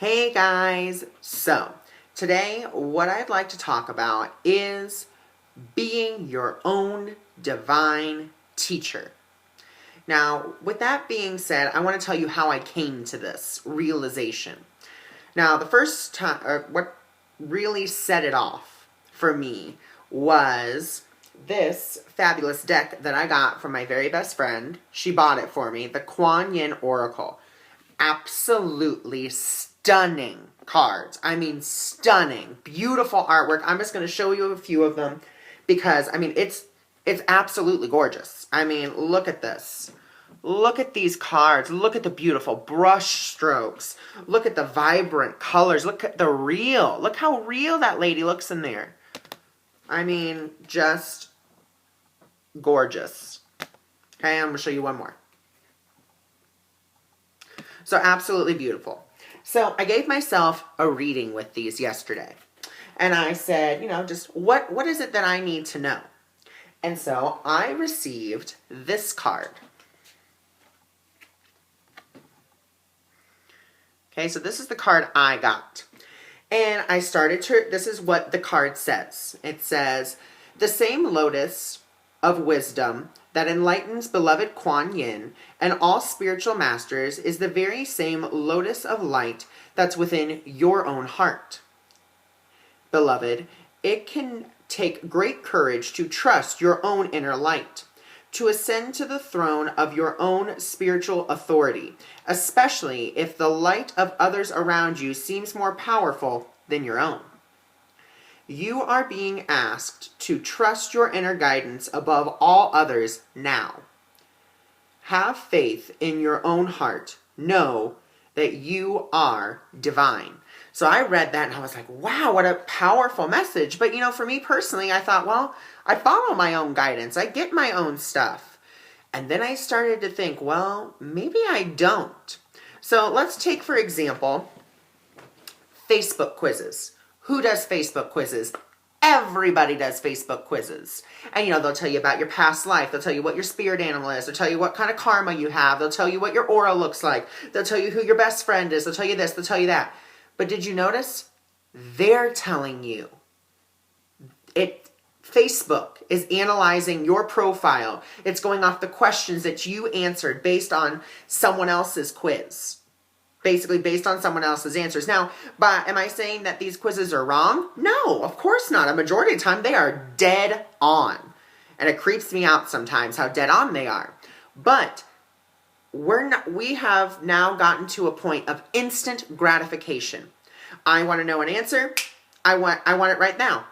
Hey guys! So, today what I'd like to talk about is being your own divine teacher. Now, with that being said, I want to tell you how I came to this realization. Now, the first time, what really set it off for me was this fabulous deck that I got from my very best friend. She bought it for me, the Kuan Yin Oracle. Absolutely stunning cards. I mean, stunning. Beautiful artwork. I'm just going to show you a few of them because, I mean, it's absolutely gorgeous. I mean, look at this. Look at these cards. Look at the beautiful brush strokes. Look at the vibrant colors. Look at the real. Look how real that lady looks in there. I mean, just gorgeous. Okay, I'm going to show you one more. So absolutely beautiful. So I gave myself a reading with these yesterday. And I said, just what is it that I need to know? And so I received this card. Okay, so this is the card I got. And I started to, this is what the card says. It says, the same lotus of wisdom that enlightens beloved Kuan Yin and all spiritual masters is the very same lotus of light that's within your own heart. Beloved, it can take great courage to trust your own inner light, to ascend to the throne of your own spiritual authority, especially if the light of others around you seems more powerful than your own. You are being asked to trust your inner guidance above all others now. Have faith in your own heart. Know that you are divine. So I read that and I was like, wow, what a powerful message. But for me personally, I thought, well, I follow my own guidance. I get my own stuff. And then I started to think, well, maybe I don't. So let's take, for example, Facebook quizzes. Who does Facebook quizzes? Everybody does Facebook quizzes. And they'll tell you about your past life. They'll tell you what your spirit animal is. They'll tell you what kind of karma you have. They'll tell you what your aura looks like. They'll tell you who your best friend is. They'll tell you this. They'll tell you that. But did you notice? They're telling you. Facebook is analyzing your profile. It's going off the questions that you answered based on someone else's quiz. Basically based on someone else's answers. Now, am I saying that these quizzes are wrong? No, of course not. A majority of the time, they are dead on. And it creeps me out sometimes how dead on they are. But we have now gotten to a point of instant gratification. I want to know an answer. I want it right now.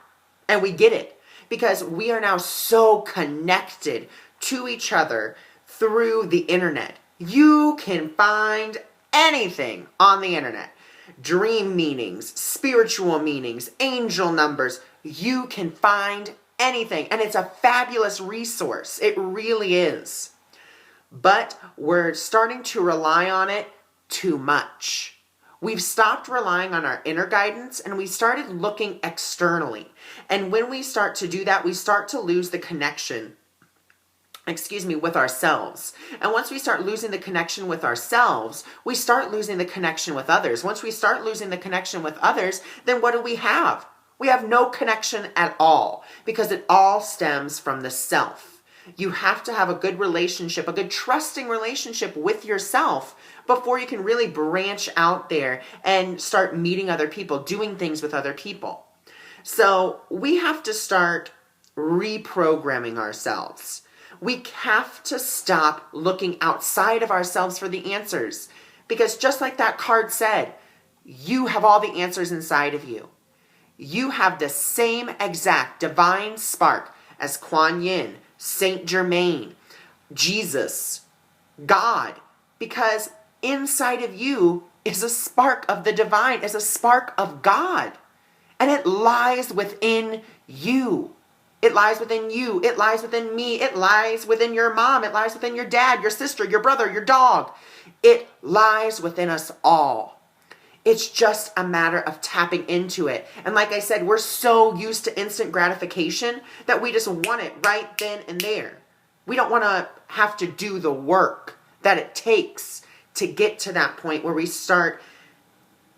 And we get it. Because we are now so connected to each other through the internet. You can find anything on the internet. Dream meanings, spiritual meanings, angel numbers. You can find anything. And it's a fabulous resource. It really is. But we're starting to rely on it too much. We've stopped relying on our inner guidance and we started looking externally. And when we start to do that, we start to lose the connection with ourselves. And once we start losing the connection with ourselves, we start losing the connection with others. Once we start losing the connection with others, then what do we have? We have no connection at all because it all stems from the self. You have to have a good relationship, a good trusting relationship with yourself before you can really branch out there and start meeting other people, doing things with other people. So we have to start reprogramming ourselves. We have to stop looking outside of ourselves for the answers. Because just like that card said, you have all the answers inside of you. You have the same exact divine spark as Kuan Yin, Saint Germain, Jesus, God. Because inside of you is a spark of the divine, is a spark of God. And it lies within you. It lies within you. It lies within me. It lies within your mom. It lies within your dad, your sister, your brother, your dog. It lies within us all. It's just a matter of tapping into it. And like I said, we're so used to instant gratification that we just want it right then and there. We don't want to have to do the work that it takes to get to that point where we start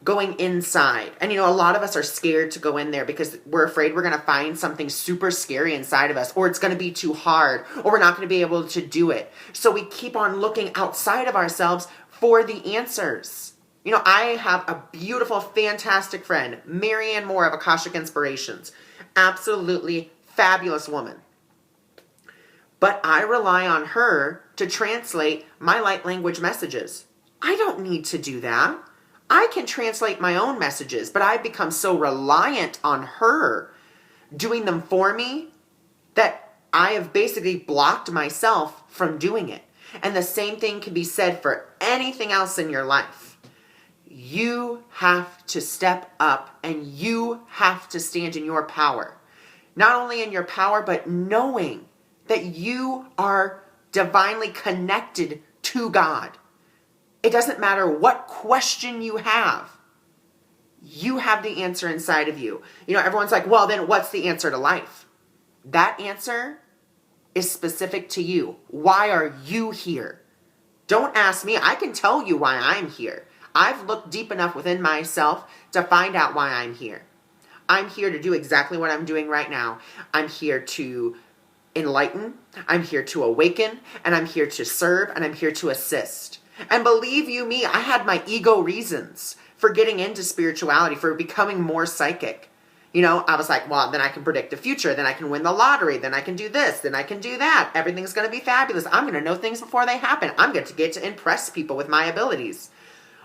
going inside. And a lot of us are scared to go in there because we're afraid we're going to find something super scary inside of us, or it's going to be too hard, or we're not going to be able to do it. So we keep on looking outside of ourselves for the answers. I have a beautiful, fantastic friend, Marianne Moore of Akashic Inspirations. Absolutely fabulous woman. But I rely on her to translate my light language messages. I don't need to do that. I can translate my own messages, but I've become so reliant on her doing them for me that I have basically blocked myself from doing it. And the same thing can be said for anything else in your life. You have to step up and you have to stand in your power. Not only in your power, but knowing that you are divinely connected to God. It doesn't matter what question you have the answer inside of you. Everyone's like, well, then what's the answer to life? That answer is specific to you. Why are you here? Don't ask me. I can tell you why I'm here. I've looked deep enough within myself to find out why I'm here. I'm here to do exactly what I'm doing right now. I'm here to enlighten. I'm here to awaken. And I'm here to serve. And I'm here to assist. And believe you me, I had my ego reasons for getting into spirituality, for becoming more psychic. I was like, well, then I can predict the future. Then I can win the lottery. Then I can do this. Then I can do that. Everything's going to be fabulous. I'm going to know things before they happen. I'm going to get to impress people with my abilities.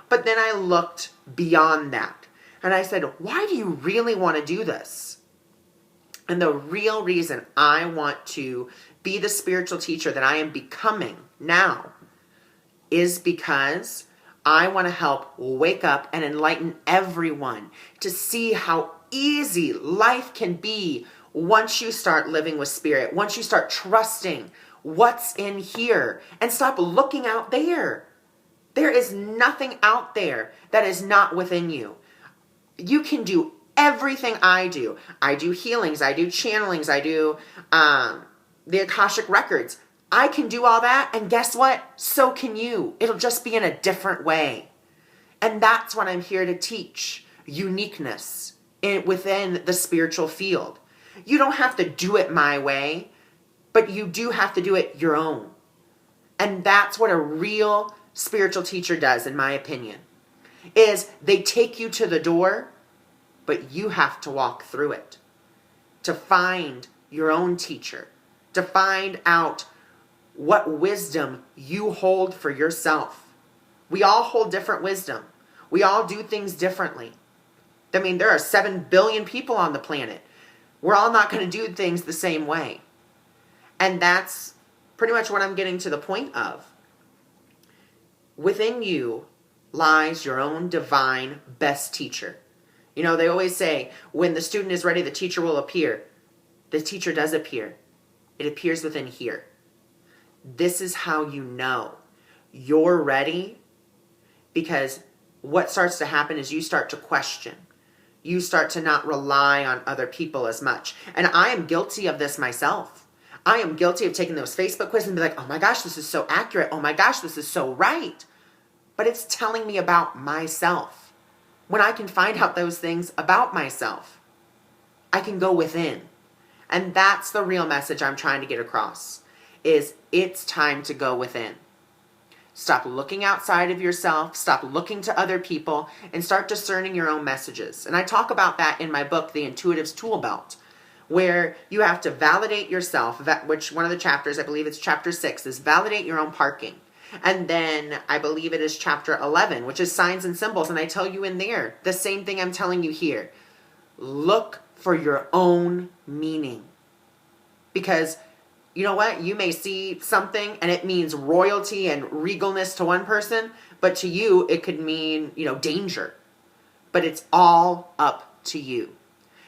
But then I looked beyond that. And I said, why do you really want to do this? And the real reason I want to be the spiritual teacher that I am becoming now is because I want to help wake up and enlighten everyone to see how easy life can be once you start living with spirit, once you start trusting what's in here and stop looking out there. There is nothing out there that is not within you. You can do everything I do. I do healings, I do channelings, I do the Akashic Records. I can do all that, and guess what? So can you. It'll just be in a different way. And that's what I'm here to teach. Uniqueness within the spiritual field. You don't have to do it my way, but you do have to do it your own. And that's what a real spiritual teacher does, in my opinion, is they take you to the door, but you have to walk through it to find your own teacher, to find out what wisdom you hold for yourself. We all hold different wisdom. We all do things differently. I mean, there are 7 billion people on the planet. We're all not going to do things the same way. And that's pretty much what I'm getting to the point of. Within you lies your own divine best teacher. They always say, when the student is ready, the teacher will appear. The teacher does appear. It appears within here. This is how you know you're ready, because what starts to happen is you start to question. You start to not rely on other people as much. And I am guilty of this myself. I am guilty of taking those Facebook quizzes and be like, oh my gosh, this is so accurate. Oh my gosh, this is so right. But it's telling me about myself. When I can find out those things about myself, I can go within. And that's the real message I'm trying to get across, is it's time to go within. Stop looking outside of yourself, stop looking to other people, and start discerning your own messages. And I talk about that in my book, The Intuitive's Tool Belt, where you have to validate yourself, which one of the chapters, I believe it's chapter 6, is validate your own parking. And then I believe it is chapter 11, which is signs and symbols. And I tell you in there, the same thing I'm telling you here. Look for your own meaning. Because you know what? You may see something and it means royalty and regalness to one person, but to you it could mean, danger. But it's all up to you.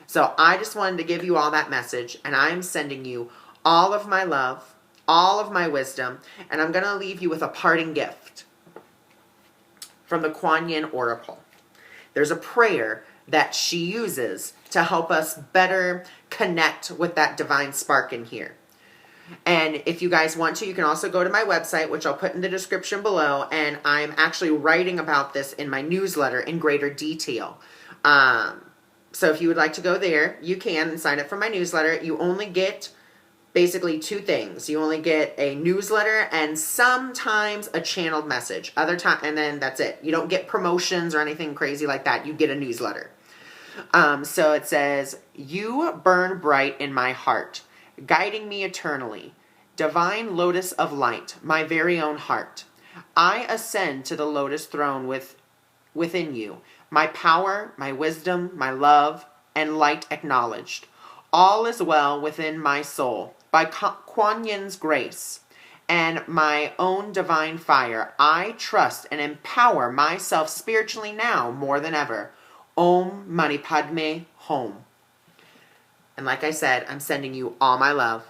So I just wanted to give you all that message, and I'm sending you all of my love, all of my wisdom, and I'm going to leave you with a parting gift from the Kuan Yin Oracle. There's a prayer that she uses to help us better connect with that divine spark in here. And if you guys want to, you can also go to my website, which I'll put in the description below. And I'm actually writing about this in my newsletter in greater detail. So if you would like to go there, you can and sign up for my newsletter. You only get basically two things. You only get a newsletter and sometimes a channeled message. Other time, and then that's it. You don't get promotions or anything crazy like that. You get a newsletter. So it says, "You burn bright in my heart, guiding me eternally. Divine lotus of light, my very own heart. I ascend to the lotus throne within you. My power, my wisdom, my love, and light acknowledged. All is well within my soul. By Kuan Yin's grace and my own divine fire, I trust and empower myself spiritually now more than ever. Om Mani Padme Hum." And like I said, I'm sending you all my love.